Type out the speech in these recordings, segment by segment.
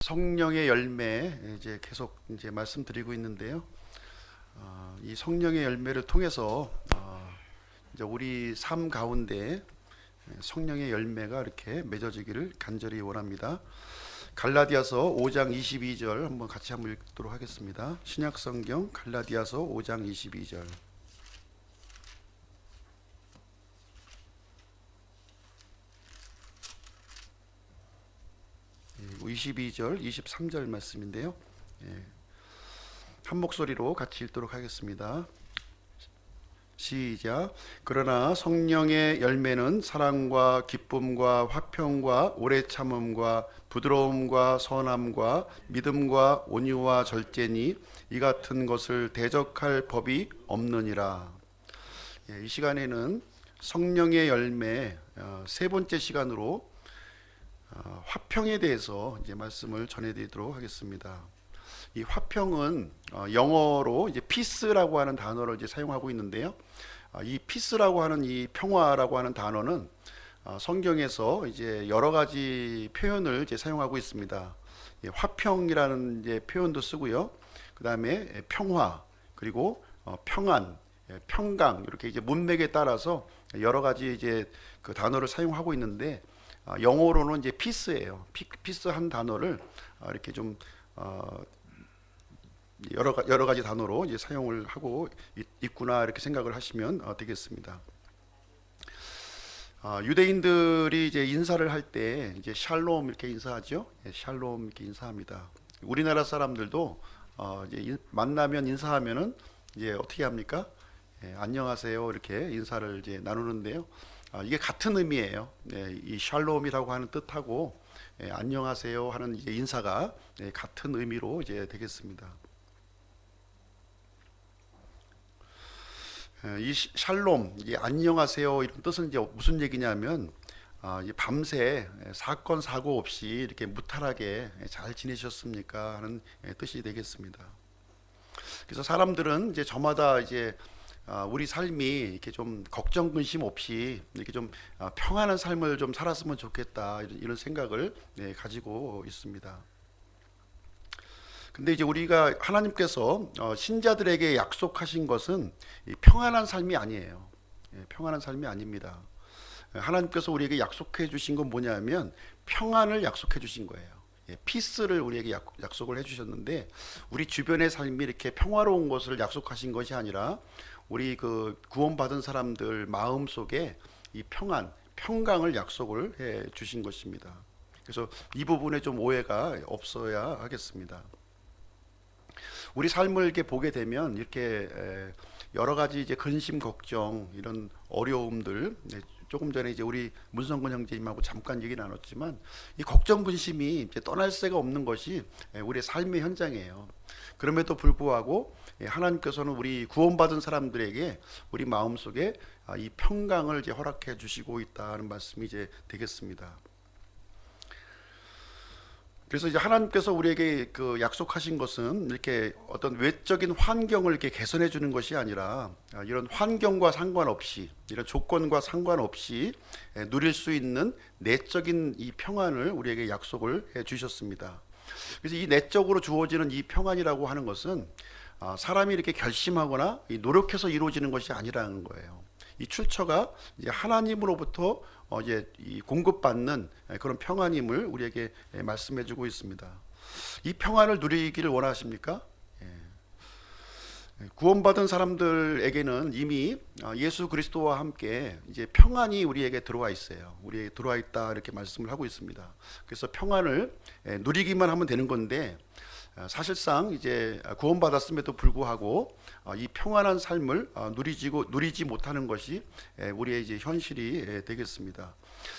성령의 열매 이제 계속 이제 말씀드리고 있는데요. 이 성령의 열매를 통해서 이제 우리 삶 가운데 성령의 열매가 이렇게 맺어지기를 간절히 원합니다. 갈라디아서 5장 22절 한번 같이 한번 읽도록 하겠습니다. 신약 성경 갈라디아서 5장 22절. 22절, 23절 말씀인데요. 한 목소리로 같이 읽도록 하겠습니다. 시작. 그러나 성령의 열매는 사랑과 기쁨과 화평과 오래 참음과 부드러움과 선함과 믿음과 온유와 절제니 이 같은 것을 대적할 법이 없느니라. 이 시간에는 성령의 열매 세 번째 시간으로 화평에 대해서 이제 말씀을 전해드리도록 하겠습니다. 이 화평은 영어로 이제 peace라고 하는 단어를 이제 사용하고 있는데요. 이 peace라고 하는 이 평화라고 하는 단어는 성경에서 이제 여러 가지 표현을 이제 사용하고 있습니다. 화평이라는 이제 표현도 쓰고요. 그 다음에 평화, 그리고 평안, 평강 이렇게 이제 문맥에 따라서 여러 가지 이제 그 단어를 사용하고 있는데 영어로는 이제 peace예요. peace 한 단어를 이렇게 좀 여러 가지 단어로 이제 사용을 하고 있구나 이렇게 생각을 하시면 되겠습니다. 유대인들이 이제 인사를 할 때 이제 샬롬 이렇게 인사하죠. 샬롬 이렇게 인사합니다. 우리나라 사람들도 이제 만나면 인사하면은 이제 어떻게 합니까? 안녕하세요 이렇게 인사를 이제 나누는데요. 이게 같은 의미예요. 이 샬롬이라고 하는 뜻하고 안녕하세요 하는 이제 인사가 같은 의미로 이제 되겠습니다. 이 샬롬, 이 안녕하세요 이런 뜻은 이제 무슨 얘기냐면 밤새 사건 사고 없이 이렇게 무탈하게 잘 지내셨습니까 하는 뜻이 되겠습니다. 그래서 사람들은 이제 저마다 이제 우리 삶이 이렇게 좀 걱정 근심 없이 이렇게 좀 평안한 삶을 좀 살았으면 좋겠다 이런 생각을 가지고 있습니다. 근데 이제 우리가 하나님께서 신자들에게 약속하신 것은 이 평안한 삶이 아니에요. 평안한 삶이 아닙니다. 하나님께서 우리에게 약속해 주신 건 뭐냐면 평안을 약속해 주신 거예요. 피스를 우리에게 약속을 해주셨는데 우리 주변의 삶이 이렇게 평화로운 것을 약속하신 것이 아니라 우리 그 구원받은 사람들 마음 속에 이 평안, 평강을 약속을 해 주신 것입니다. 그래서 이 부분에 좀 오해가 없어야 하겠습니다. 우리 삶을 이렇게 보게 되면 이렇게 여러 가지 이제 근심, 걱정 이런 어려움들 조금 전에 이제 우리 문성근 형제님하고 잠깐 얘기 나눴지만 이 걱정 근심이 이제 떠날 새가 없는 것이 우리의 삶의 현장이에요. 그럼에도 불구하고 하나님께서는 우리 구원받은 사람들에게 우리 마음속에 이 평강을 이제 허락해 주시고 있다는 말씀이 이제 되겠습니다. 그래서 이제 하나님께서 우리에게 그 약속하신 것은 이렇게 어떤 외적인 환경을 이렇게 개선해 주는 것이 아니라 이런 환경과 상관없이 이런 조건과 상관없이 누릴 수 있는 내적인 이 평안을 우리에게 약속을 해 주셨습니다. 그래서 이 내적으로 주어지는 이 평안이라고 하는 것은 사람이 이렇게 결심하거나 노력해서 이루어지는 것이 아니라는 거예요. 이 출처가 이제 하나님으로부터 이제 이 공급받는 그런 평안임을 우리에게 말씀해주고 있습니다. 이 평안을 누리기를 원하십니까? 구원받은 사람들에게는 이미 예수 그리스도와 함께 이제 평안이 우리에게 들어와 있어요. 우리에게 들어와 있다 이렇게 말씀을 하고 있습니다. 그래서 평안을 누리기만 하면 되는 건데 사실상 이제 구원받았음에도 불구하고 이 평안한 삶을 누리지 못하는 것이 우리의 이제 현실이 되겠습니다.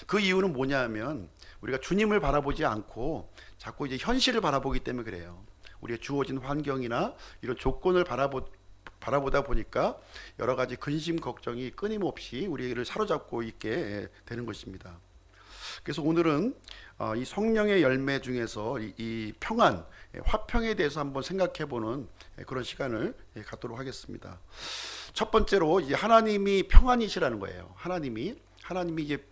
그 이유는 뭐냐면 우리가 주님을 바라보지 않고 자꾸 이제 현실을 바라보기 때문에 그래요. 우리의 주어진 환경이나 이런 조건을 바라보다 보니까 여러 가지 근심 걱정이 끊임없이 우리를 사로잡고 있게 되는 것입니다. 그래서 오늘은 이 성령의 열매 중에서 이 평안, 화평에 대해서 한번 생각해보는 그런 시간을 갖도록 하겠습니다. 첫 번째로 이제 하나님이 평안이시라는 거예요. 하나님이 이제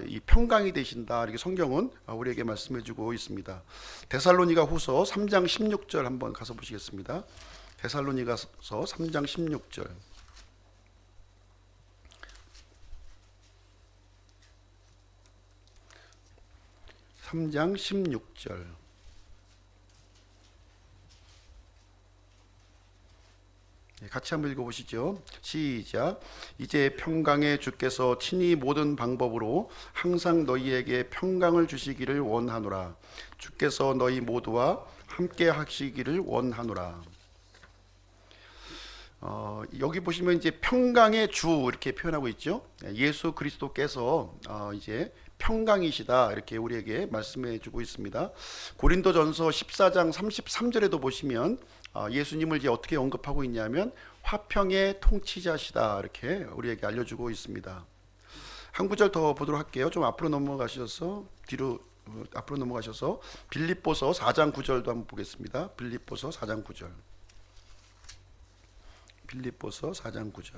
이 평강이 되신다 이렇게 성경은 우리에게 말씀해주고 있습니다. 데살로니가 후서 3장 16절 한번 가서 보시겠습니다. 데살로니가서 3장 16절. 3장 16절. 같이 한번 읽어보시죠. 시작. 이제 평강의 주께서 친히 모든 방법으로 항상 너희에게 평강을 주시기를 원하노라. 주께서 너희 모두와 함께 하시기를 원하노라. 여기 보시면 이제 평강의 주 이렇게 표현하고 있죠. 예수 그리스도께서 이제 평강이시다 이렇게 우리에게 말씀해 주고 있습니다. 고린도전서 14장 33절에도 보시면 예수님을 이제 어떻게 언급하고 있냐면 화평의 통치자시다 이렇게 우리에게 알려주고 있습니다. 한 구절 더 보도록 할게요. 좀 앞으로 넘어가셔서 빌립보서 4장 9절도 한번 보겠습니다. 빌립보서 4장 9절. 빌립보서 4장 9절.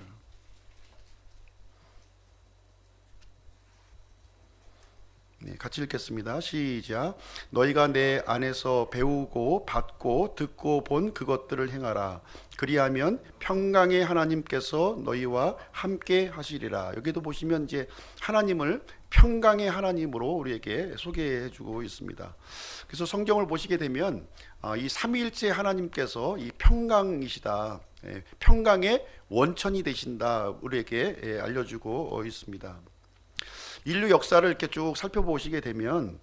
네, 같이 읽겠습니다. 시작. 너희가 내 안에서 배우고 받고 듣고 본 그것들을 행하라. 그리하면 평강의 하나님께서 너희와 함께 하시리라. 여기도 보시면 이제 하나님을 평강의 하나님으로 우리에게 소개해 주고 있습니다. 그래서 성경을 보시게 되면 이 삼위일체 하나님께서 이 평강이시다, 평강의 원천이 되신다 우리에게 알려주고 있습니다. 인류 역사를 이렇게 쭉 살펴보시게 되면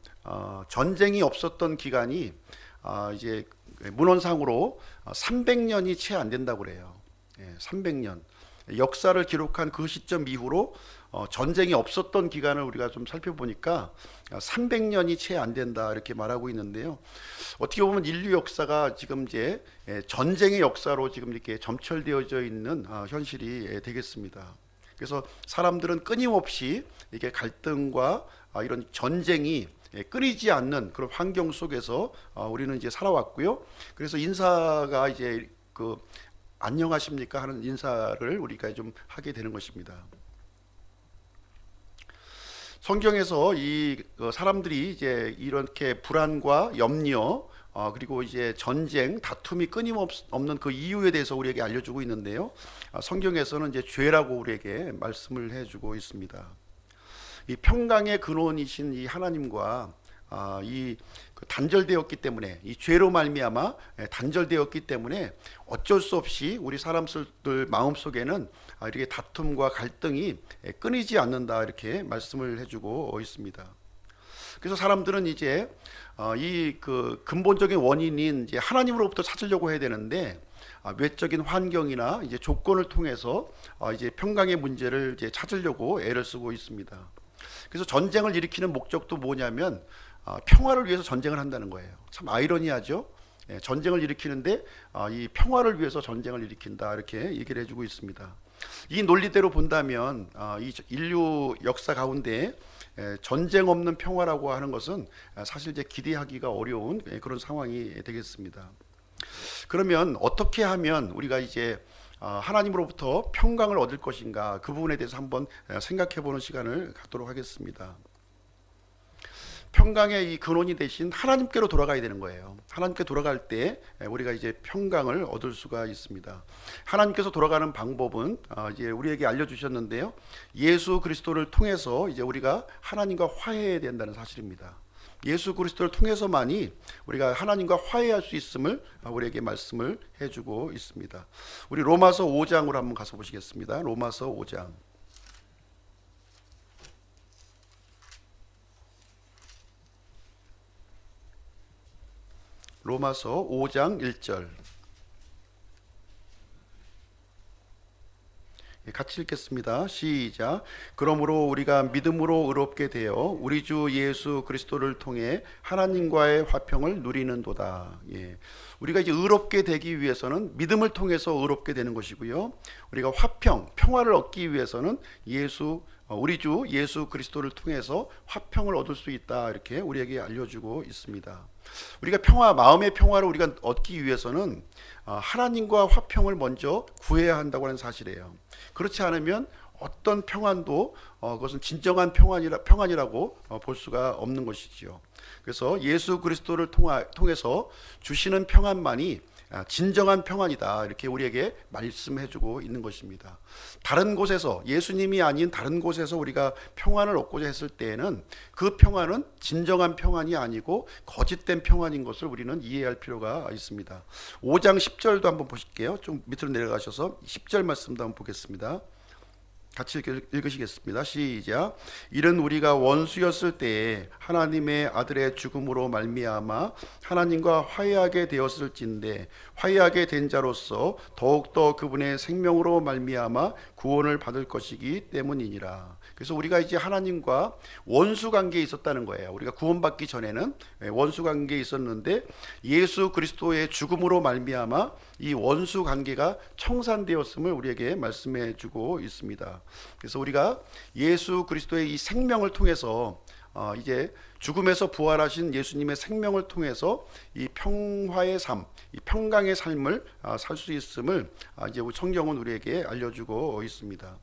전쟁이 없었던 기간이 이제 문헌상으로 300년이 채 안 된다고 그래요. 300년. 역사를 기록한 그 시점 이후로 전쟁이 없었던 기간을 우리가 좀 살펴보니까 300년이 채 안 된다 이렇게 말하고 있는데요. 어떻게 보면 인류 역사가 지금 이제 전쟁의 역사로 지금 이렇게 점철되어져 있는 현실이 되겠습니다. 그래서 사람들은 끊임없이 이게 갈등과 이런 전쟁이 끊이지 않는 그런 환경 속에서 우리는 이제 살아왔고요. 그래서 인사가 이제 그 안녕하십니까 하는 인사를 우리가 좀 하게 되는 것입니다. 성경에서 이 사람들이 이제 이렇게 불안과 염려 그리고 이제 전쟁, 다툼이 끊임없는 그 이유에 대해서 우리에게 알려주고 있는데요. 성경에서는 이제 죄라고 우리에게 말씀을 해주고 있습니다. 이 평강의 근원이신 이 하나님과 이 단절되었기 때문에, 이 죄로 말미암아 단절되었기 때문에 어쩔 수 없이 우리 사람들 마음 속에는 이렇게 다툼과 갈등이 끊이지 않는다 이렇게 말씀을 해주고 있습니다. 그래서 사람들은 이제 이 그 근본적인 원인인 이제 하나님으로부터 찾으려고 해야 되는데 외적인 환경이나 이제 조건을 통해서 이제 평강의 문제를 이제 찾으려고 애를 쓰고 있습니다. 그래서 전쟁을 일으키는 목적도 뭐냐면 평화를 위해서 전쟁을 한다는 거예요. 참 아이러니하죠. 전쟁을 일으키는데 이 평화를 위해서 전쟁을 일으킨다 이렇게 얘기를 해주고 있습니다. 이 논리대로 본다면 이 인류 역사 가운데 전쟁 없는 평화라고 하는 것은 사실 이제 기대하기가 어려운 그런 상황이 되겠습니다. 그러면 어떻게 하면 우리가 이제 하나님으로부터 평강을 얻을 것인가, 그 부분에 대해서 한번 생각해 보는 시간을 갖도록 하겠습니다. 평강의 이 근원이 되신 하나님께로 돌아가야 되는 거예요. 하나님께 돌아갈 때 우리가 이제 평강을 얻을 수가 있습니다. 하나님께서 돌아가는 방법은 이제 우리에게 알려주셨는데요. 예수 그리스도를 통해서 이제 우리가 하나님과 화해해야 된다는 사실입니다. 예수 그리스도를 통해서만이 우리가 하나님과 화해할 수 있음을 우리에게 말씀을 해주고 있습니다. 우리 로마서 5장으로 한번 가서 보시겠습니다. 로마서 5장. 로마서 5장 1절. 같이 읽겠습니다. 시작. 그러므로 우리가 믿음으로 의롭게 되어 우리 주 예수 그리스도를 통해 하나님과의 화평을 누리는도다. 우리가 이제 의롭게 되기 위해서는 믿음을 통해서 의롭게 되는 것이고요. 우리가 화평, 평화를 얻기 위해서는 우리 주 예수 그리스도를 통해서 화평을 얻을 수 있다 이렇게 우리에게 알려주고 있습니다. 우리가 마음의 평화를 우리가 얻기 위해서는 하나님과 화평을 먼저 구해야 한다고 하는 사실이에요. 그렇지 않으면 어떤 평안도 그것은 진정한 평안이라고 볼 수가 없는 것이지요. 그래서 예수 그리스도를 통해서 주시는 평안만이 진정한 평안이다, 이렇게 우리에게 말씀해주고 있는 것입니다. 다른 곳에서, 예수님이 아닌 다른 곳에서 우리가 평안을 얻고자 했을 때에는 그 평안은 진정한 평안이 아니고 거짓된 평안인 것을 우리는 이해할 필요가 있습니다. 5장 10절도 한번 보실게요. 좀 밑으로 내려가셔서 10절 말씀도 한번 보겠습니다. 같이 읽으시겠습니다. 시작. 이는 우리가 원수였을 때에 하나님의 아들의 죽음으로 말미암아 하나님과 화해하게 되었을진데 화해하게 된 자로서 더욱더 그분의 생명으로 말미암아 구원을 받을 것이기 때문이니라. 그래서 우리가 이제 하나님과 원수 관계에 있었다는 거예요. 우리가 구원받기 전에는 원수 관계에 있었는데 예수 그리스도의 죽음으로 말미암아 이 원수 관계가 청산되었음을 우리에게 말씀해 주고 있습니다. 그래서 우리가 예수 그리스도의 이 생명을 통해서 이제 죽음에서 부활하신 예수님의 생명을 통해서 이 평화의 삶, 이 평강의 삶을 살 수 있음을 이제 성경은 우리에게 알려주고 있습니다.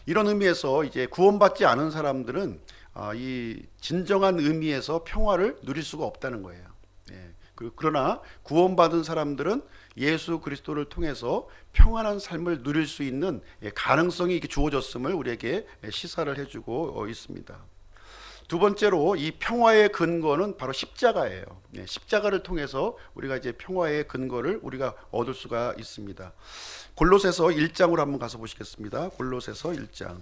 이런 의미에서 이제 구원받지 않은 사람들은 이 진정한 의미에서 평화를 누릴 수가 없다는 거예요. 그러나 구원받은 사람들은 예수 그리스도를 통해서 평안한 삶을 누릴 수 있는 가능성이 이렇게 주어졌음을 우리에게 시사를 해주고 있습니다. 두 번째로 이 평화의 근거는 바로 십자가예요. 십자가를 통해서 우리가 이제 평화의 근거를 우리가 얻을 수가 있습니다. 골로새서 1장으로 한번 가서 보시겠습니다. 골로새서 1장.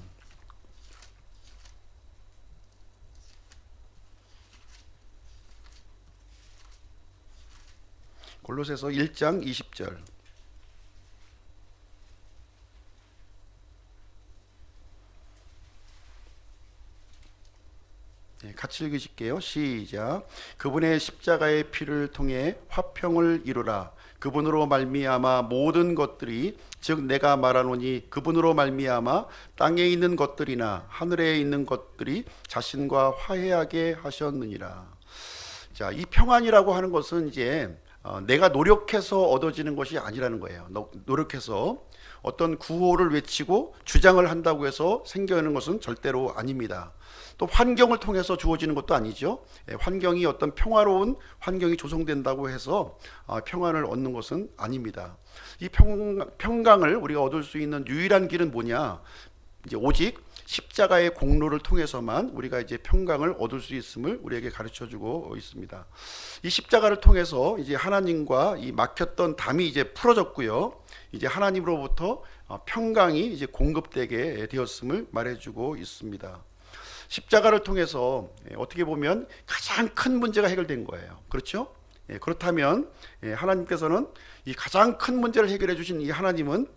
골로새서 1장 20절. 같이 읽으실게요. 시작. 그분의 십자가의 피를 통해 화평을 이루라. 그분으로 말미암아 모든 것들이, 즉 내가 말하노니 그분으로 말미암아 땅에 있는 것들이나 하늘에 있는 것들이 자신과 화해하게 하셨느니라. 자, 이 평안이라고 하는 것은 이제 내가 노력해서 얻어지는 것이 아니라는 거예요. 노력해서 어떤 구호를 외치고 주장을 한다고 해서 생겨나는 것은 절대로 아닙니다. 또 환경을 통해서 주어지는 것도 아니죠. 환경이 어떤 평화로운 환경이 조성된다고 해서 평안을 얻는 것은 아닙니다. 이 평강을 우리가 얻을 수 있는 유일한 길은 뭐냐? 이제 오직 십자가의 공로를 통해서만 우리가 이제 평강을 얻을 수 있음을 우리에게 가르쳐주고 있습니다. 이 십자가를 통해서 이제 하나님과 이 막혔던 담이 이제 풀어졌고요. 이제 하나님으로부터 평강이 이제 공급되게 되었음을 말해주고 있습니다. 십자가를 통해서 어떻게 보면 가장 큰 문제가 해결된 거예요. 그렇죠? 그렇다면 하나님께서는 이 가장 큰 문제를 해결해 주신 이 하나님은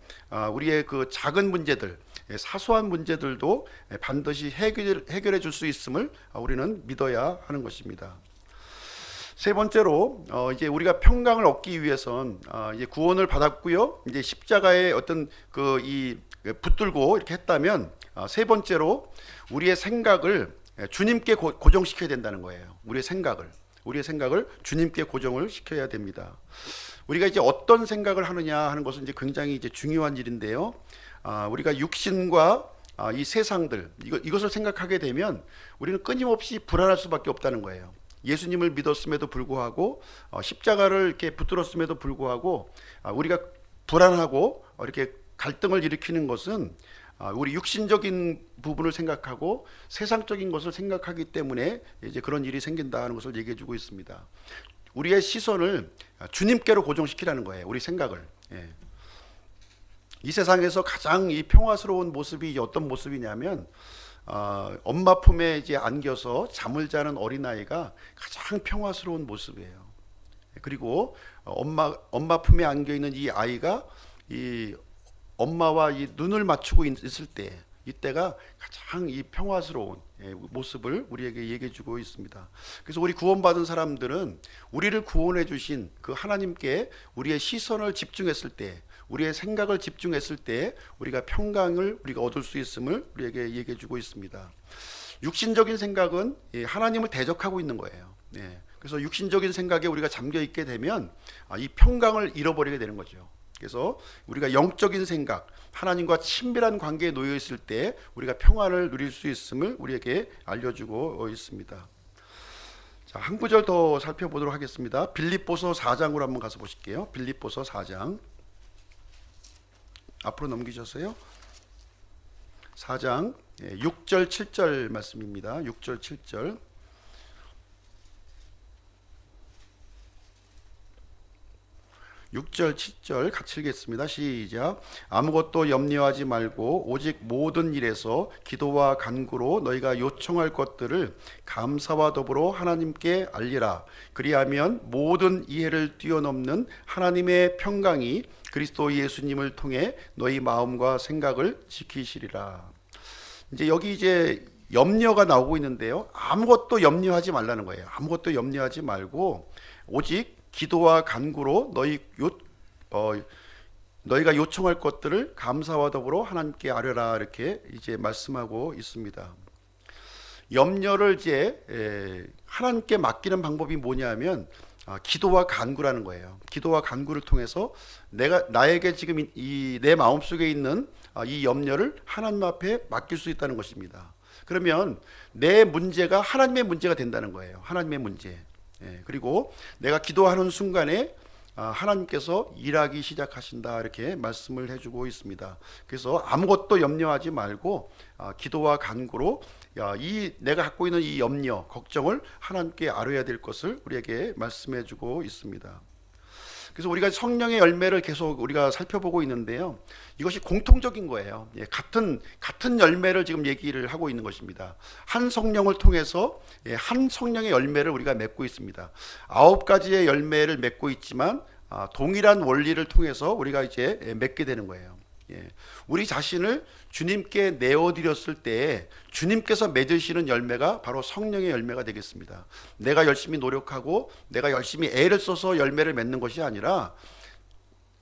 우리의 그 작은 문제들, 사소한 문제들도 반드시 해결해 줄 수 있음을 우리는 믿어야 하는 것입니다. 세 번째로 이제 우리가 평강을 얻기 위해선 이제 구원을 받았고요. 이제 십자가에 어떤 그 이 붙들고 이렇게 했다면 세 번째로 우리의 생각을 주님께 고정시켜야 된다는 거예요. 우리의 생각을 주님께 고정을 시켜야 됩니다. 우리가 이제 어떤 생각을 하느냐 하는 것은 이제 굉장히 이제 중요한 일인데요. 우리가 육신과 이 세상들 이것을 생각하게 되면 우리는 끊임없이 불안할 수밖에 없다는 거예요. 예수님을 믿었음에도 불구하고 십자가를 이렇게 붙들었음에도 불구하고 우리가 불안하고 이렇게 갈등을 일으키는 것은 우리 육신적인 부분을 생각하고 세상적인 것을 생각하기 때문에 이제 그런 일이 생긴다는 것을 얘기해 주고 있습니다. 우리의 시선을 주님께로 고정시키라는 거예요. 우리 생각을. 이 세상에서 가장 이 평화스러운 모습이 어떤 모습이냐면 엄마 품에 이제 안겨서 잠을 자는 어린아이가 가장 평화스러운 모습이에요. 그리고 엄마 품에 안겨 있는 이 아이가 이 엄마와 이 눈을 맞추고 있을 때, 이때가 가장 이 평화스러운 모습을 우리에게 얘기해 주고 있습니다. 그래서 우리 구원받은 사람들은 우리를 구원해 주신 그 하나님께 우리의 시선을 집중했을 때, 우리의 생각을 집중했을 때 우리가 평강을 우리가 얻을 수 있음을 우리에게 얘기해 주고 있습니다. 육신적인 생각은 하나님을 대적하고 있는 거예요. 그래서 육신적인 생각에 우리가 잠겨 있게 되면 이 평강을 잃어버리게 되는 거죠. 그래서 우리가 영적인 생각, 하나님과 친밀한 관계에 놓여 있을 때 우리가 평안을 누릴 수 있음을 우리에게 알려주고 있습니다. 자, 한 구절 더 살펴보도록 하겠습니다. 빌립보서 4장으로 한번 가서 보실게요. 빌립보서 4장 앞으로 넘기셨어요. 4장 6절 7절 말씀입니다. 6절 7절. 6절 7절 같이 읽겠습니다. 시작. 아무것도 염려하지 말고 오직 모든 일에서 기도와 간구로 너희가 요청할 것들을 감사와 더불어 하나님께 알리라. 그리하면 모든 이해를 뛰어넘는 하나님의 평강이 그리스도 예수님을 통해 너희 마음과 생각을 지키시리라. 이제 여기 이제 염려가 나오고 있는데요. 아무것도 염려하지 말라는 거예요. 아무것도 염려하지 말고 오직 기도와 간구로 너희가 요청할 것들을 감사와 더불어 하나님께 아뢰라, 이렇게 이제 말씀하고 있습니다. 염려를 이제 하나님께 맡기는 방법이 뭐냐면 기도와 간구라는 거예요. 기도와 간구를 통해서 나에게 지금 내 마음속에 있는 이 염려를 하나님 앞에 맡길 수 있다는 것입니다. 그러면 내 문제가 하나님의 문제가 된다는 거예요. 하나님의 문제. 그리고 내가 기도하는 순간에 하나님께서 일하기 시작하신다, 이렇게 말씀을 해주고 있습니다. 그래서 아무것도 염려하지 말고 기도와 간구로 내가 갖고 있는 이 염려, 걱정을 하나님께 아뢰야 될 것을 우리에게 말씀해주고 있습니다. 그래서 우리가 성령의 열매를 계속 우리가 살펴보고 있는데요. 이것이 공통적인 거예요. 같은 열매를 지금 얘기를 하고 있는 것입니다. 한 성령을 통해서 한 성령의 열매를 우리가 맺고 있습니다. 9가지의 열매를 맺고 있지만 동일한 원리를 통해서 우리가 이제 맺게 되는 거예요. 우리 자신을 주님께 내어드렸을 때 주님께서 맺으시는 열매가 바로 성령의 열매가 되겠습니다. 내가 열심히 노력하고 내가 열심히 애를 써서 열매를 맺는 것이 아니라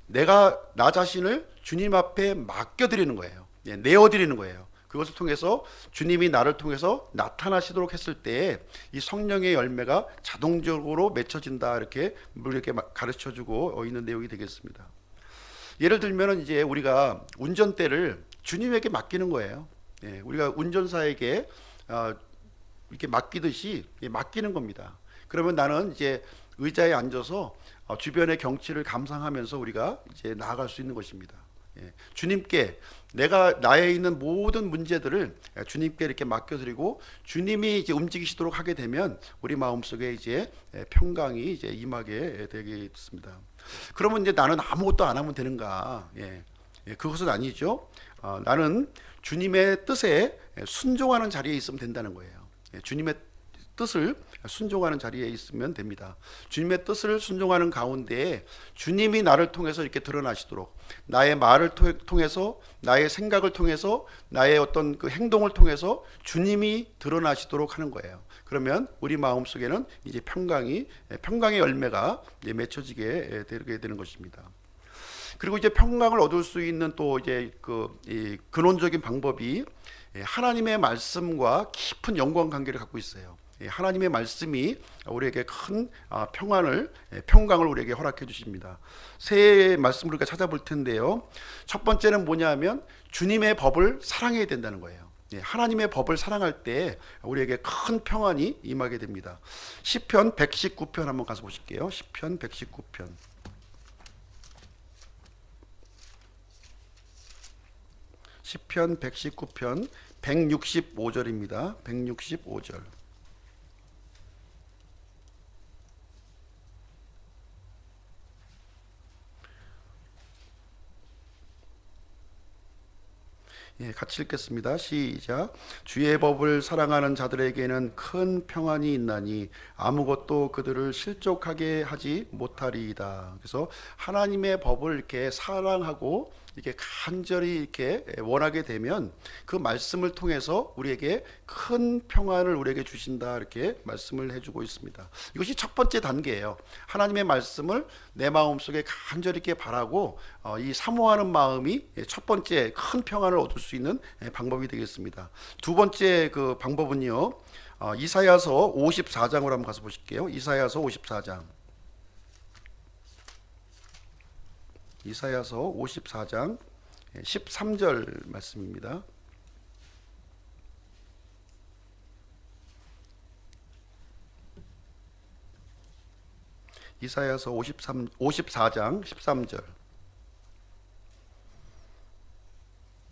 내가 나 자신을 주님 앞에 맡겨드리는 거예요. 내어드리는 거예요. 그것을 통해서 주님이 나를 통해서 나타나시도록 했을 때 이 성령의 열매가 자동적으로 맺혀진다, 이렇게 우리에게 가르쳐주고 있는 내용이 되겠습니다. 예를 들면 이제 우리가 운전대를 주님에게 맡기는 거예요. 우리가 운전사에게 이렇게 맡기듯이 맡기는 겁니다. 그러면 나는 이제 의자에 앉아서 주변의 경치를 감상하면서 우리가 이제 나아갈 수 있는 것입니다. 주님께 나에 있는 모든 문제들을 주님께 이렇게 맡겨드리고 주님이 이제 움직이시도록 하게 되면 우리 마음속에 이제 평강이 이제 임하게 되겠습니다. 그러면 이제 나는 아무것도 안 하면 되는가? 그것은 아니죠. 나는 주님의 뜻에 순종하는 자리에 있으면 된다는 거예요. 주님의 뜻을 순종하는 자리에 있으면 됩니다. 주님의 뜻을 순종하는 가운데 주님이 나를 통해서 이렇게 드러나시도록, 나의 말을 통해서, 나의 생각을 통해서, 나의 어떤 그 행동을 통해서 주님이 드러나시도록 하는 거예요. 그러면 우리 마음 속에는 이제 평강의 열매가 이제 맺혀지게 되는 것입니다. 그리고 이제 평강을 얻을 수 있는 또 이제 이 근원적인 방법이 하나님의 말씀과 깊은 연관 관계를 갖고 있어요. 하나님의 말씀이 우리에게 큰 평강을 우리에게 허락해 주십니다. 세 말씀을 우리가 찾아볼 텐데요. 첫 번째는 뭐냐면 주님의 법을 사랑해야 된다는 거예요. 하나님의 법을 사랑할 때 우리에게 큰 평안이 임하게 됩니다. 시편 119편 한번 가서 보실게요. 시편 119편. 시편 119편 165절입니다. 165절. 같이 읽겠습니다. 시작. 주의 법을 사랑하는 자들에게는 큰 평안이 있나니 아무것도 그들을 실족하게 하지 못하리이다. 그래서 하나님의 법을 이렇게 사랑하고 이렇게 간절히 이렇게 원하게 되면 그 말씀을 통해서 우리에게 큰 평안을 우리에게 주신다, 이렇게 말씀을 해주고 있습니다. 이것이 첫 번째 단계예요. 하나님의 말씀을 내 마음속에 간절히 이렇게 바라고 이 사모하는 마음이 첫 번째 큰 평안을 얻을 수 있는 방법이 되겠습니다. 두 번째 그 방법은요, 이사야서 54장으로 한번 가서 보실게요. 이사야서 54장. 이사야서 54장 13절 말씀입니다. 이사야서 54장 13절.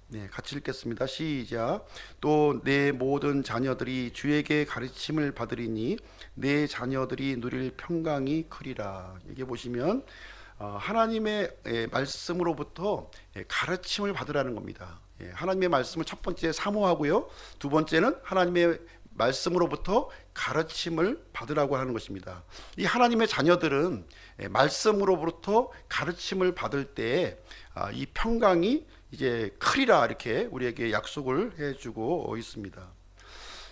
네, 같이 읽겠습니다. 시작. 또 내 모든 자녀들이 주에게 가르침을 받으리니 내 자녀들이 누릴 평강이 크리라. 여기 보시면 하나님의 말씀으로부터 가르침을 받으라는 겁니다. 하나님의 말씀을 첫 번째 사모하고요. 두 번째는 하나님의 말씀으로부터 가르침을 받으라고 하는 것입니다. 이 하나님의 자녀들은 말씀으로부터 가르침을 받을 때 이 평강이 이제 크리라 이렇게 우리에게 약속을 해주고 있습니다.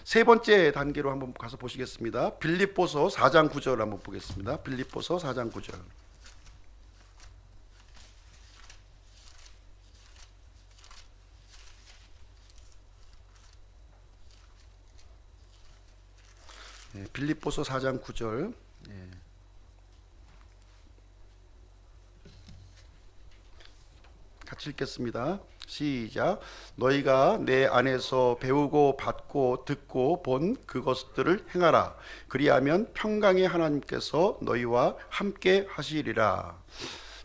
세 번째 단계로 한번 가서 보시겠습니다. 빌립보서 4장 9절 한번 보겠습니다. 빌립보서 4장 9절. 빌립보서 4장 9절. 같이 읽겠습니다. 시작. 너희가 내 안에서 배우고 받고 듣고 본 그것들을 행하라. 그리하면 평강의 하나님께서 너희와 함께 하시리라.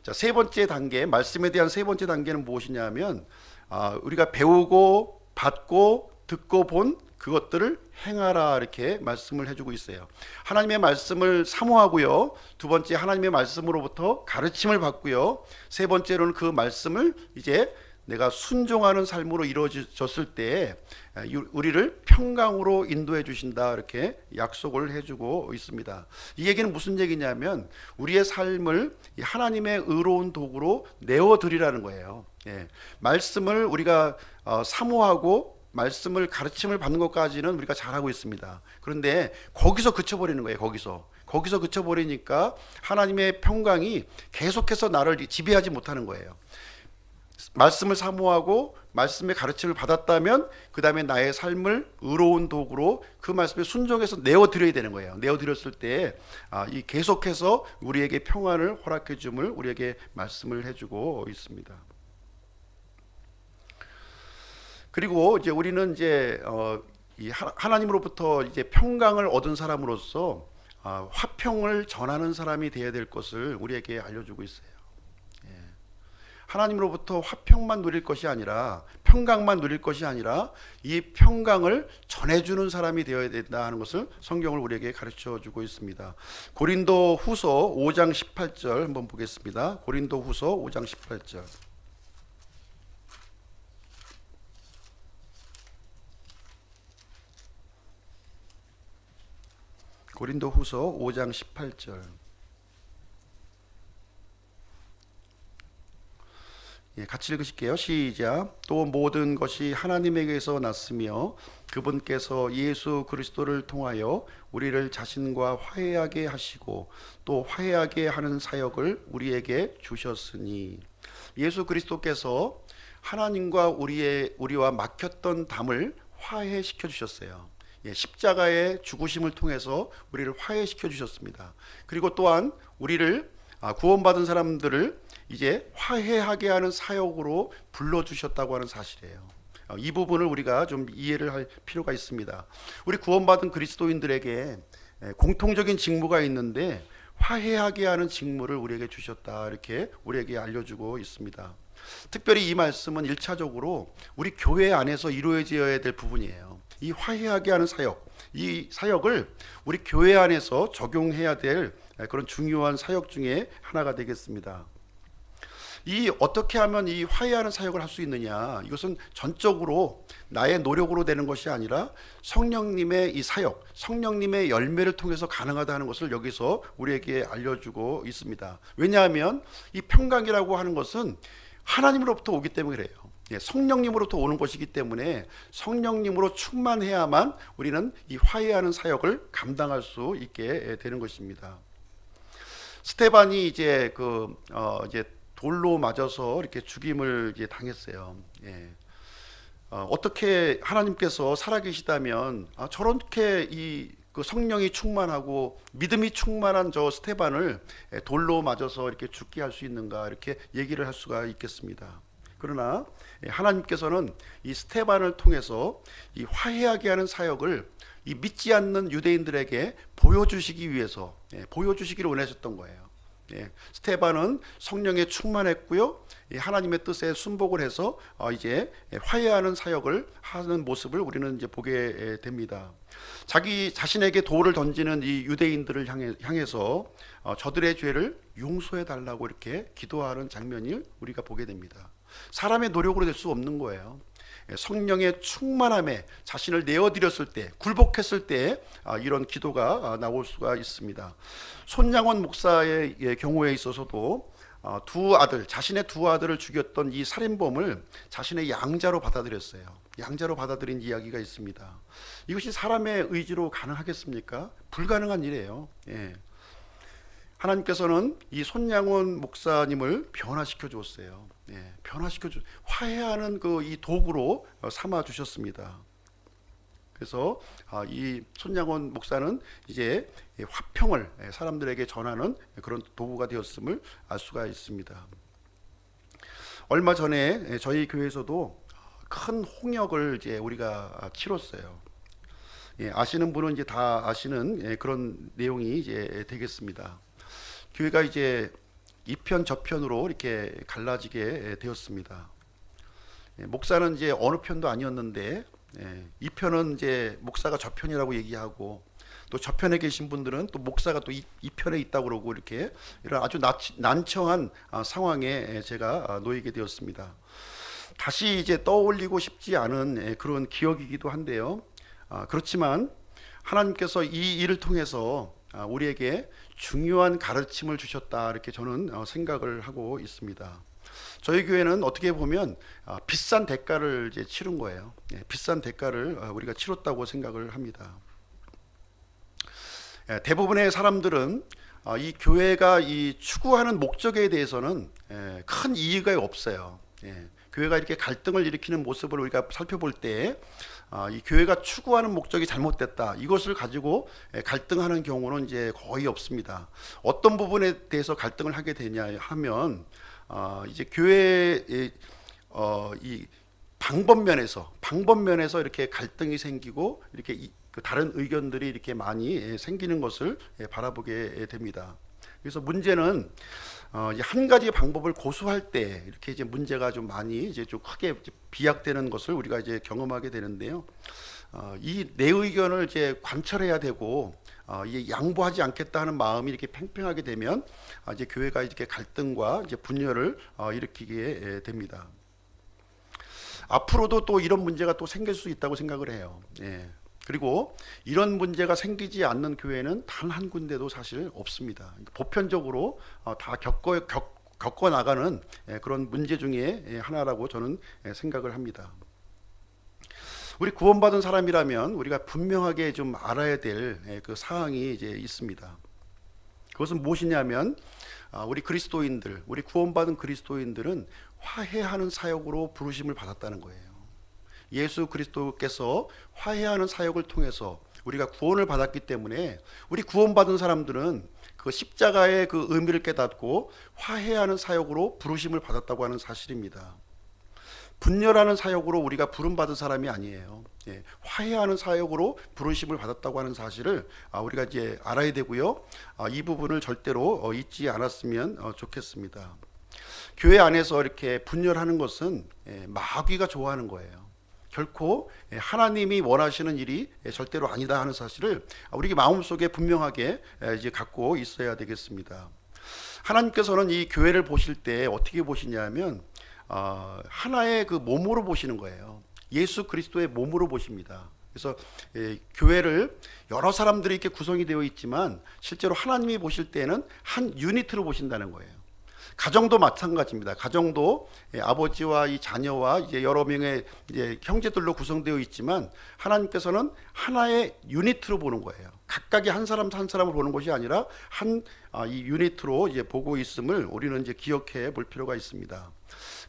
자, 세 번째 단계, 말씀에 대한 세 번째 단계는 무엇이냐면 우리가 배우고 받고 듣고 본 그것들을 행하라 이렇게 말씀을 해주고 있어요. 하나님의 말씀을 사모하고요. 두 번째 하나님의 말씀으로부터 가르침을 받고요. 세 번째로는 그 말씀을 이제 내가 순종하는 삶으로 이루어졌을 때 우리를 평강으로 인도해 주신다 이렇게 약속을 해주고 있습니다. 이 얘기는 무슨 얘기냐면 우리의 삶을 하나님의 의로운 도구로 내어드리라는 거예요. 말씀을 우리가 사모하고 말씀을 가르침을 받는 것까지는 우리가 잘하고 있습니다. 그런데 거기서 그쳐버리는 거예요. 거기서 그쳐버리니까 하나님의 평강이 계속해서 나를 지배하지 못하는 거예요. 말씀을 사모하고 말씀의 가르침을 받았다면 그 다음에 나의 삶을 의로운 도구로 그 말씀에 순종해서 내어드려야 되는 거예요. 내어드렸을 때 이 계속해서 우리에게 평안을 허락해 줌을 우리에게 말씀을 해주고 있습니다. 그리고 이제 우리는 이제 이 하나님으로부터 이제 평강을 얻은 사람으로서 화평을 전하는 사람이 되어야 될 것을 우리에게 알려주고 있어요. 하나님으로부터 화평만 누릴 것이 아니라 평강만 누릴 것이 아니라 이 평강을 전해주는 사람이 되어야 된다 하는 것을 성경을 우리에게 가르쳐주고 있습니다. 고린도후서 5장 18절 한번 보겠습니다. 고린도후서 5장 18절. 고린도후서 5장 18절. 같이 읽으실게요. 시작. 또 모든 것이 하나님에게서 났으며 그분께서 예수 그리스도를 통하여 우리를 자신과 화해하게 하시고 또 화해하게 하는 사역을 우리에게 주셨으니 예수 그리스도께서 하나님과 우리와 막혔던 담을 화해시켜 주셨어요. 십자가의 죽으심을 통해서 우리를 화해시켜 주셨습니다. 그리고 또한 우리를 구원받은 사람들을 이제 화해하게 하는 사역으로 불러주셨다고 하는 사실이에요. 이 부분을 우리가 좀 이해를 할 필요가 있습니다. 우리 구원받은 그리스도인들에게 공통적인 직무가 있는데 화해하게 하는 직무를 우리에게 주셨다 이렇게 우리에게 알려주고 있습니다. 특별히 이 말씀은 1차적으로 우리 교회 안에서 이루어져야 될 부분이에요. 이 화해하게 하는 사역, 이 사역을 우리 교회 안에서 적용해야 될 그런 중요한 사역 중에 하나가 되겠습니다. 이 어떻게 하면 이 화해하는 사역을 할 수 있느냐? 이것은 전적으로 나의 노력으로 되는 것이 아니라 성령님의 이 사역, 성령님의 열매를 통해서 가능하다는 것을 여기서 우리에게 알려주고 있습니다. 왜냐하면 이 평강이라고 하는 것은 하나님으로부터 오기 때문에 그래요. 성령님으로부터 오는 것이기 때문에 성령님으로 충만해야만 우리는 이 화해하는 사역을 감당할 수 있게 되는 것입니다. 스테반이 이제 이제 돌로 맞아서 이렇게 죽임을 이제 당했어요. 어떻게 하나님께서 살아계시다면 저렇게 이 그 성령이 충만하고 믿음이 충만한 저 스테반을 돌로 맞아서 이렇게 죽게 할 수 있는가, 이렇게 얘기를 할 수가 있겠습니다. 그러나 하나님께서는 이 스테반을 통해서 이 화해하게 하는 사역을 이 믿지 않는 유대인들에게 보여주시기 위해서, 보여주시기를 원하셨던 거예요. 스테반은 성령에 충만했고요, 하나님의 뜻에 순복을 해서 이제 화해하는 사역을 하는 모습을 우리는 이제 보게 됩니다. 자기 자신에게 돌을 던지는 이 유대인들을 향해서 저들의 죄를 용서해 달라고 이렇게 기도하는 장면을 우리가 보게 됩니다. 사람의 노력으로 될 수 없는 거예요. 성령의 충만함에 자신을 내어드렸을 때, 굴복했을 때 이런 기도가 나올 수가 있습니다. 손양원 목사의 경우에 있어서도 자신의 두 아들을 죽였던 이 살인범을 자신의 양자로 받아들였어요. 양자로 받아들인 이야기가 있습니다. 이것이 사람의 의지로 가능하겠습니까? 불가능한 일이에요. 하나님께서는 이 손양원 목사님을 변화시켜 주었어요. 화해하는 그 이 도구로 삼아 주셨습니다. 그래서 이 손양원 목사는 이제 화평을 사람들에게 전하는 그런 도구가 되었음을 알 수가 있습니다. 얼마 전에 저희 교회에서도 큰 홍역을 이제 우리가 치렀어요. 아시는 분은 이제 다 아시는 그런 내용이 이제 되겠습니다. 교회가 이제 이편 저편으로 이렇게 갈라지게 되었습니다. 목사는 이제 어느 편도 아니었는데, 이 편은 이제 목사가 저 편이라고 얘기하고, 또 저편에 계신 분들은 또 목사가 또 이 편에 있다고 그러고, 이렇게 이런 아주 난처한 상황에 제가 놓이게 되었습니다. 다시 이제 떠올리고 싶지 않은 그런 기억이기도 한데요. 그렇지만 하나님께서 이 일을 통해서 우리에게 중요한 가르침을 주셨다, 이렇게 저는 생각을 하고 있습니다. 저희 교회는 어떻게 보면 비싼 대가를 이제 치른 거예요. 비싼 대가를 우리가 치렀다고 생각을 합니다. 대부분의 사람들은 이 교회가 이 추구하는 목적에 대해서는 큰 이의가 없어요. 교회가 이렇게 갈등을 일으키는 모습을 우리가 살펴볼 때 이 교회가 추구하는 목적이 잘못됐다, 이것을 가지고 갈등하는 경우는 이제 거의 없습니다. 어떤 부분에 대해서 갈등을 하게 되냐 하면 이제 교회의 이 방법면에서 이렇게 갈등이 생기고, 이렇게 다른 의견들이 이렇게 많이 생기는 것을 바라보게 됩니다. 그래서 문제는 한 가지 방법을 고수할 때 이렇게 이제 문제가 좀 많이 이제 좀 크게 비약되는 것을 우리가 이제 경험하게 되는데요. 이 내 의견을 이제 관철해야 되고, 이게 양보하지 않겠다 하는 마음이 이렇게 팽팽하게 되면 이제 교회가 이렇게 갈등과 이제 분열을 일으키게 됩니다. 앞으로도 또 이런 문제가 또 생길 수 있다고 생각을 해요. 그리고 이런 문제가 생기지 않는 교회는 단 한 군데도 사실 없습니다. 보편적으로 다 겪어 나가는 그런 문제 중에 하나라고 저는 생각을 합니다. 우리 구원받은 사람이라면 우리가 분명하게 좀 알아야 될 그 사항이 이제 있습니다. 그것은 무엇이냐면 우리 그리스도인들, 우리 구원받은 그리스도인들은 화해하는 사역으로 부르심을 받았다는 거예요. 예수 그리스도께서 화해하는 사역을 통해서 우리가 구원을 받았기 때문에 우리 구원받은 사람들은 그 십자가의 그 의미를 깨닫고 화해하는 사역으로 부르심을 받았다고 하는 사실입니다. 분열하는 사역으로 우리가 부름받은 사람이 아니에요. 화해하는 사역으로 부르심을 받았다고 하는 사실을 우리가 이제 알아야 되고요. 이 부분을 절대로 잊지 않았으면 좋겠습니다. 교회 안에서 이렇게 분열하는 것은 마귀가 좋아하는 거예요. 결코 하나님이 원하시는 일이 절대로 아니다 하는 사실을 우리 마음속에 분명하게 이제 갖고 있어야 되겠습니다. 하나님께서는 이 교회를 보실 때 어떻게 보시냐면 하나의 그 몸으로 보시는 거예요. 예수 그리스도의 몸으로 보십니다. 그래서 교회를 여러 사람들이 이렇게 구성이 되어 있지만 실제로 하나님이 보실 때는 한 유니트로 보신다는 거예요. 가정도 마찬가지입니다. 가정도 아버지와 이 자녀와 이제 여러 명의 이제 형제들로 구성되어 있지만 하나님께서는 하나의 유니트로 보는 거예요. 각각의 한 사람 한 사람을 보는 것이 아니라 이 유니트로 이제 보고 있음을 우리는 이제 기억해 볼 필요가 있습니다.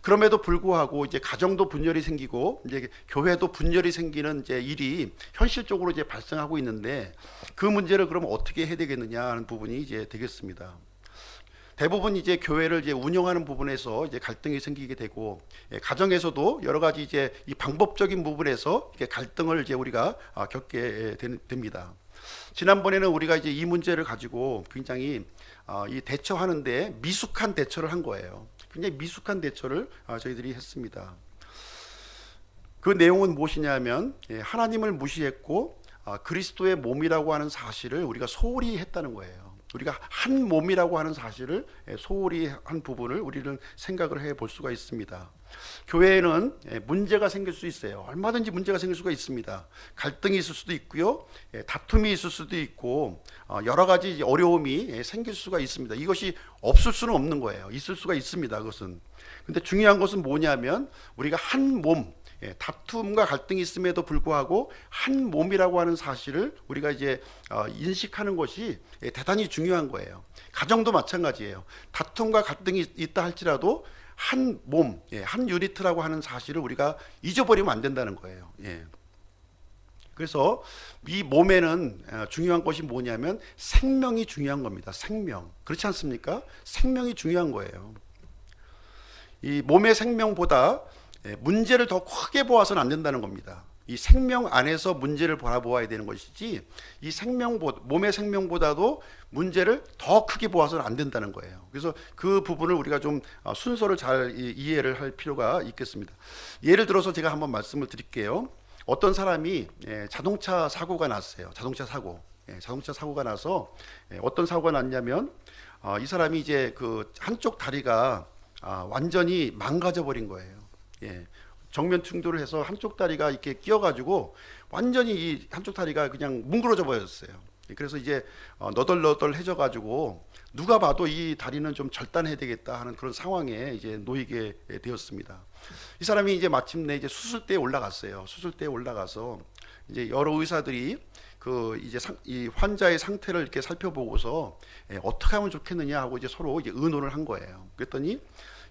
그럼에도 불구하고 이제 가정도 분열이 생기고 이제 교회도 분열이 생기는 이제 일이 현실적으로 이제 발생하고 있는데 그 문제를 그럼 어떻게 해야 되겠느냐 하는 부분이 이제 되겠습니다. 대부분 이제 교회를 이제 운영하는 부분에서 이제 갈등이 생기게 되고 가정에서도 여러 가지 이제 이 방법적인 부분에서 이렇게 갈등을 이제 우리가 겪게 됩니다. 지난번에는 우리가 이제 이 문제를 가지고 굉장히 이 대처하는데 미숙한 대처를 한 거예요. 굉장히 미숙한 대처를 저희들이 했습니다. 그 내용은 무엇이냐면 하나님을 무시했고 그리스도의 몸이라고 하는 사실을 우리가 소홀히 했다는 거예요. 우리가 한 몸이라고 하는 사실을 소홀히 한 부분을 우리는 생각을 해 볼 수가 있습니다. 교회에는 문제가 생길 수 있어요. 얼마든지 문제가 생길 수가 있습니다. 갈등이 있을 수도 있고요, 다툼이 있을 수도 있고 여러 가지 어려움이 생길 수가 있습니다. 이것이 없을 수는 없는 거예요. 있을 수가 있습니다. 그것은. 근데 중요한 것은 뭐냐면 우리가 한 몸, 다툼과 갈등이 있음에도 불구하고 한 몸이라고 하는 사실을 우리가 이제 인식하는 것이 대단히 중요한 거예요. 가정도 마찬가지예요. 다툼과 갈등이 있다 할지라도 한 몸, 한 유니트라고 하는 사실을 우리가 잊어버리면 안 된다는 거예요. 그래서 이 몸에는 중요한 것이 뭐냐면 생명이 중요한 겁니다. 생명. 그렇지 않습니까? 생명이 중요한 거예요. 이 몸의 생명보다 문제를 더 크게 보아서는 안 된다는 겁니다. 이 생명 안에서 문제를 바라보아야 되는 것이지 이 몸의 생명보다도 문제를 더 크게 보아서는 안 된다는 거예요. 그래서 그 부분을 우리가 좀 순서를 잘 이해를 할 필요가 있겠습니다. 예를 들어서 제가 한번 말씀을 드릴게요. 어떤 사람이 자동차 사고가 났어요. 자동차 사고가 나서 어떤 사고가 났냐면 이 사람이 이제 그 한쪽 다리가 완전히 망가져 버린 거예요. 정면 충돌을 해서 한쪽 다리가 이렇게 끼어가지고 완전히 이 한쪽 다리가 그냥 뭉그러져 버렸어요. 그래서 이제 너덜너덜해져 가지고 누가 봐도 이 다리는 좀 절단해야 되겠다 하는 그런 상황에 이제 놓이게 되었습니다. 이 사람이 이제 마침내 이제 수술대에 올라갔어요. 수술대에 올라가서 이제 여러 의사들이 이 환자의 상태를 이렇게 살펴보고서 어떻게 하면 좋겠느냐 하고 이제 서로 이제 의논을 한 거예요. 그랬더니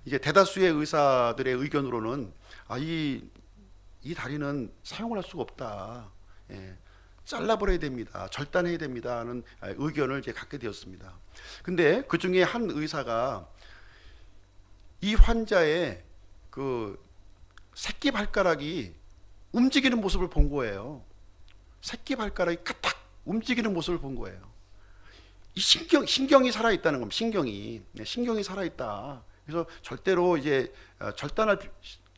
이제 대다수의 의사들의 의견으로는 이 다리는 사용을 할 수가 없다. 잘라버려야 됩니다. 절단해야 됩니다. 하는 의견을 이제 갖게 되었습니다. 근데 그 중에 한 의사가 이 환자의 그 새끼 발가락이 움직이는 모습을 본 거예요. 새끼 발가락이 까딱 움직이는 모습을 본 거예요. 이 신경이 살아있다는 겁니다. 신경이 살아있다. 그래서 절대로 이제 절단을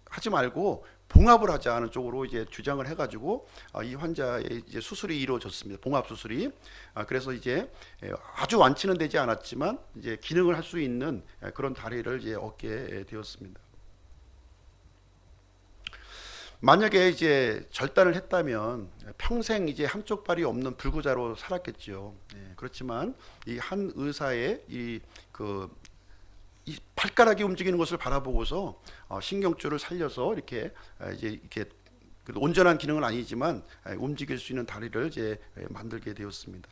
하지 말고 봉합을 하자는 쪽으로 이제 주장을 해가지고 이 환자의 이제 수술이 이루어졌습니다. 봉합 수술이. 그래서 이제 아주 완치는 되지 않았지만 이제 기능을 할 수 있는 그런 다리를 이제 얻게 되었습니다. 만약에 이제 절단을 했다면 평생 이제 한쪽 발이 없는 불구자로 살았겠죠. 그렇지만 이 한 의사의 이 발가락이 움직이는 것을 바라보고서 신경줄을 살려서 이렇게 온전한 기능은 아니지만 움직일 수 있는 다리를 이제 만들게 되었습니다.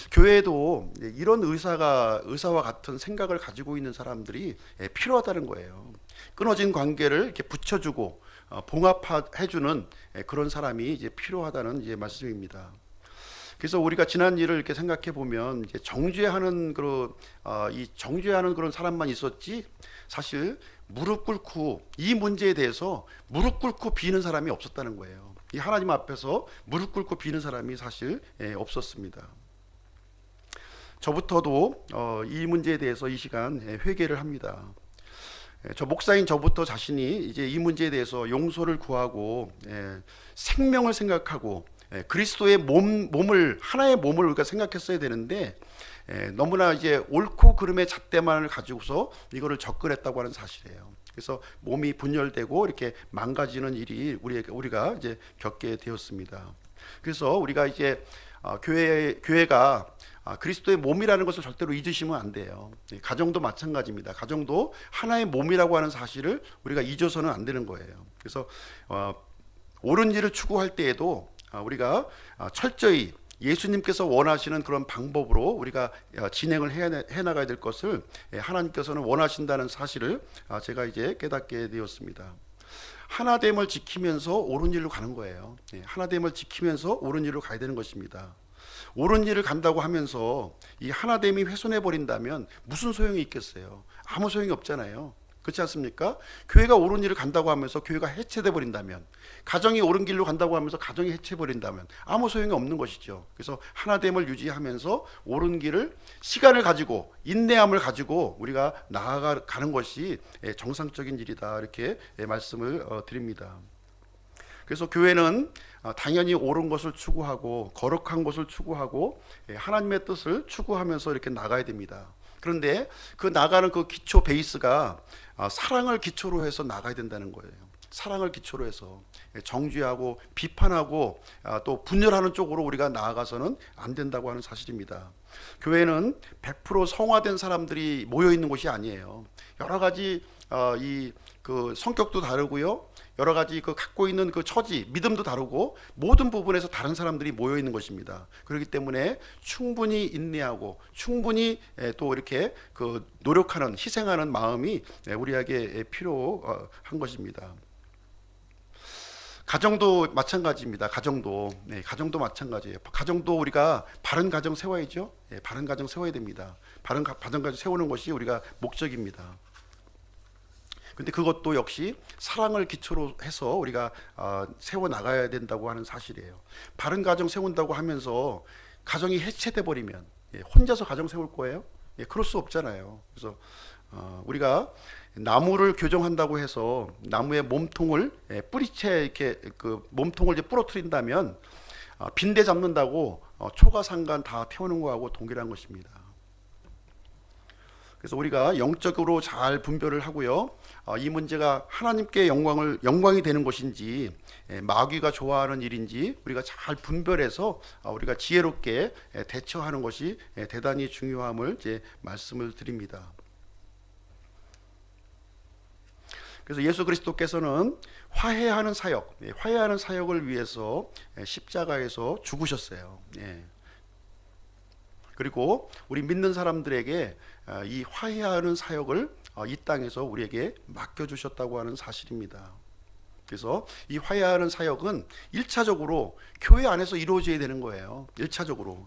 교회에도 이런 의사와 같은 생각을 가지고 있는 사람들이 필요하다는 거예요. 끊어진 관계를 이렇게 붙여주고 봉합해주는 그런 사람이 이제 필요하다는 이제 말씀입니다. 그래서 우리가 지난 일을 이렇게 생각해 보면 이제 정죄하는 그런 사람만 있었지 사실 무릎 꿇고 이 문제에 대해서 무릎 꿇고 비는 사람이 없었다는 거예요. 이 하나님 앞에서 무릎 꿇고 비는 사람이 사실 없었습니다. 저부터도 이 문제에 대해서 이 시간 회개를 합니다. 저 목사인 저부터 자신이 이제 이 문제에 대해서 용서를 구하고 생명을 생각하고 그리스도의 몸을 하나의 몸을 우리가 생각했어야 되는데 너무나 이제 옳고 그름의 잣대만을 가지고서 이거를 접근했다고 하는 사실이에요. 그래서 몸이 분열되고 이렇게 망가지는 일이 우리가 이제 겪게 되었습니다. 그래서 우리가 이제 교회가 그리스도의 몸이라는 것을 절대로 잊으시면 안 돼요. 가정도 마찬가지입니다. 가정도 하나의 몸이라고 하는 사실을 우리가 잊어서는 안 되는 거예요. 그래서 옳은 일을 추구할 때에도 우리가 철저히 예수님께서 원하시는 그런 방법으로 우리가 진행을 해 나가야 될 것을 하나님께서는 원하신다는 사실을 제가 이제 깨닫게 되었습니다. 하나됨을 지키면서 옳은 일로 가는 거예요. 하나됨을 지키면서 옳은 일로 가야 되는 것입니다. 옳은 일을 간다고 하면서 이 하나됨이 훼손해 버린다면 무슨 소용이 있겠어요? 아무 소용이 없잖아요. 그렇지 않습니까? 교회가 옳은 일을 간다고 하면서 교회가 해체돼 버린다면, 가정이 옳은 길로 간다고 하면서 가정이 해체해 버린다면 아무 소용이 없는 것이죠. 그래서 하나됨을 유지하면서 옳은 길을 시간을 가지고 인내함을 가지고 우리가 나아가는 것이 정상적인 일이다, 이렇게 말씀을 드립니다. 그래서 교회는 당연히 옳은 것을 추구하고 거룩한 것을 추구하고 하나님의 뜻을 추구하면서 이렇게 나가야 됩니다. 그런데 그 나가는 그 기초 베이스가 사랑을 기초로 해서 나가야 된다는 거예요. 사랑을 기초로 해서 정죄하고 비판하고 또 분열하는 쪽으로 우리가 나아가서는 안 된다고 하는 사실입니다. 교회는 100% 성화된 사람들이 모여 있는 곳이 아니에요. 여러 가지 그 성격도 다르고요, 여러 가지 그 갖고 있는 그 처지, 믿음도 다르고 모든 부분에서 다른 사람들이 모여 있는 것입니다. 그렇기 때문에 충분히 인내하고 충분히 또 이렇게 그 노력하는, 희생하는 마음이 우리에게 필요한 것입니다. 가정도 마찬가지입니다. 가정도 마찬가지예요. 가정도 우리가 바른 가정 세워야죠. 바른 가정 세워야 됩니다. 바른 가정 세우는 것이 우리가 목적입니다. 근데 그것도 역시 사랑을 기초로 해서 우리가 세워 나가야 된다고 하는 사실이에요. 바른 가정 세운다고 하면서 가정이 해체돼 버리면 혼자서 가정 세울 거예요? 그럴 수 없잖아요. 그래서 우리가 나무를 교정한다고 해서 나무의 몸통을 뿌리채 이렇게 그 몸통을 이제 부러뜨린다면 빈대 잡는다고 초가상간 다 태우는 거하고 동일한 것입니다. 그래서 우리가 영적으로 잘 분별을 하고요, 이 문제가 하나님께 영광이 되는 것인지 마귀가 좋아하는 일인지 우리가 잘 분별해서 우리가 지혜롭게 대처하는 것이 대단히 중요함을 이제 말씀을 드립니다. 그래서 예수 그리스도께서는 화해하는 사역을 위해서 십자가에서 죽으셨어요. 그리고 우리 믿는 사람들에게 이 화해하는 사역을 이 땅에서 우리에게 맡겨주셨다고 하는 사실입니다. 그래서 이 화해하는 사역은 1차적으로 교회 안에서 이루어져야 되는 거예요. 1차적으로.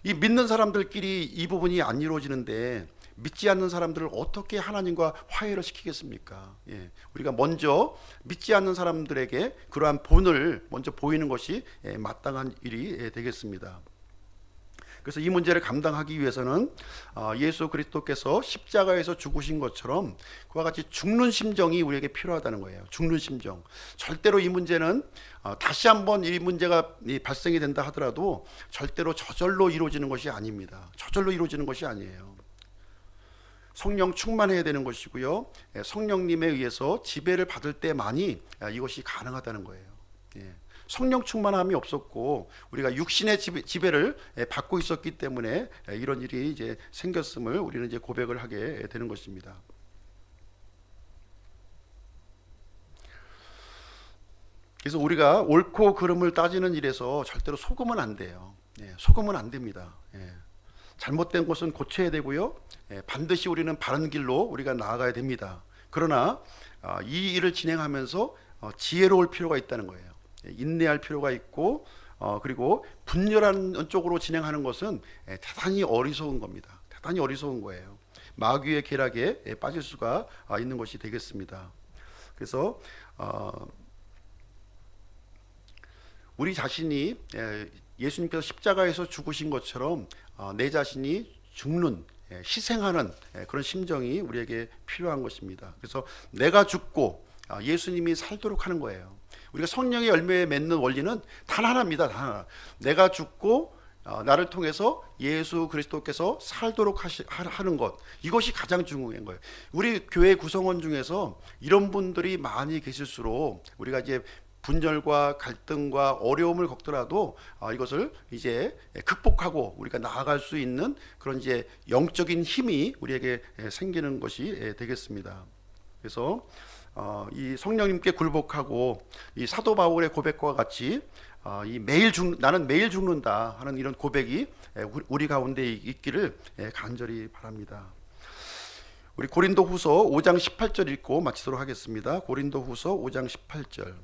이 믿는 사람들끼리 이 부분이 안 이루어지는데 믿지 않는 사람들을 어떻게 하나님과 화해를 시키겠습니까? 우리가 먼저 믿지 않는 사람들에게 그러한 본을 먼저 보이는 것이 마땅한 일이 되겠습니다. 그래서 이 문제를 감당하기 위해서는 예수 그리스도께서 십자가에서 죽으신 것처럼 그와 같이 죽는 심정이 우리에게 필요하다는 거예요. 죽는 심정. 절대로 이 문제는 다시 한번 이 문제가 발생이 된다 하더라도 절대로 저절로 이루어지는 것이 아닙니다. 저절로 이루어지는 것이 아니에요. 성령 충만해야 되는 것이고요, 성령님에 의해서 지배를 받을 때만이 이것이 가능하다는 거예요. 성령 충만함이 없었고 우리가 육신의 지배를 받고 있었기 때문에 이런 일이 이제 생겼음을 우리는 이제 고백을 하게 되는 것입니다. 그래서 우리가 옳고 그름을 따지는 일에서 절대로 속으면 안 돼요. 속으면 안 됩니다. 잘못된 것은 고쳐야 되고요, 반드시 우리는 바른 길로 우리가 나아가야 됩니다. 그러나 이 일을 진행하면서 지혜로울 필요가 있다는 거예요. 인내할 필요가 있고 그리고 분열하는 쪽으로 진행하는 것은 대단히 어리석은 겁니다. 대단히 어리석은 거예요. 마귀의 계략에 빠질 수가 있는 것이 되겠습니다. 그래서 우리 자신이 예수님께서 십자가에서 죽으신 것처럼 내 자신이 죽는, 희생하는 그런 심정이 우리에게 필요한 것입니다. 그래서 내가 죽고 예수님이 살도록 하는 거예요. 우리가 성령의 열매에 맺는 원리는 단 하나입니다. 단 하나. 내가 죽고 나를 통해서 예수 그리스도께서 살도록 하는 것, 이것이 가장 중요한 거예요. 우리 교회 구성원 중에서 이런 분들이 많이 계실수록 우리가 이제 분열과 갈등과 어려움을 겪더라도 이것을 이제 극복하고 우리가 나아갈 수 있는 그런 이제 영적인 힘이 우리에게 생기는 것이 되겠습니다. 그래서 이 성령님께 굴복하고 이 사도 바울의 고백과 같이 나는 매일 죽는다 하는 이런 고백이 우리 가운데 있기를 간절히 바랍니다. 우리 고린도후서 5장 18절 읽고 마치도록 하겠습니다. 고린도후서 5장 18절.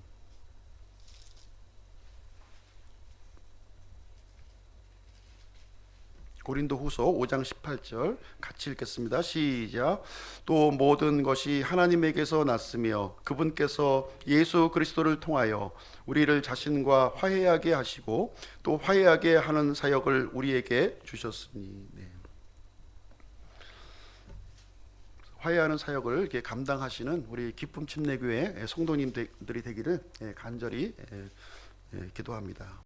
고린도후서 5장 18절 같이 읽겠습니다. 시작. 또 모든 것이 하나님에게서 났으며 그분께서 예수 그리스도를 통하여 우리를 자신과 화해하게 하시고 또 화해하게 하는 사역을 우리에게 주셨으니. 네. 화해하는 사역을 이렇게 감당하시는 우리 기쁨 침례교회 성도님들이 되기를 간절히 기도합니다.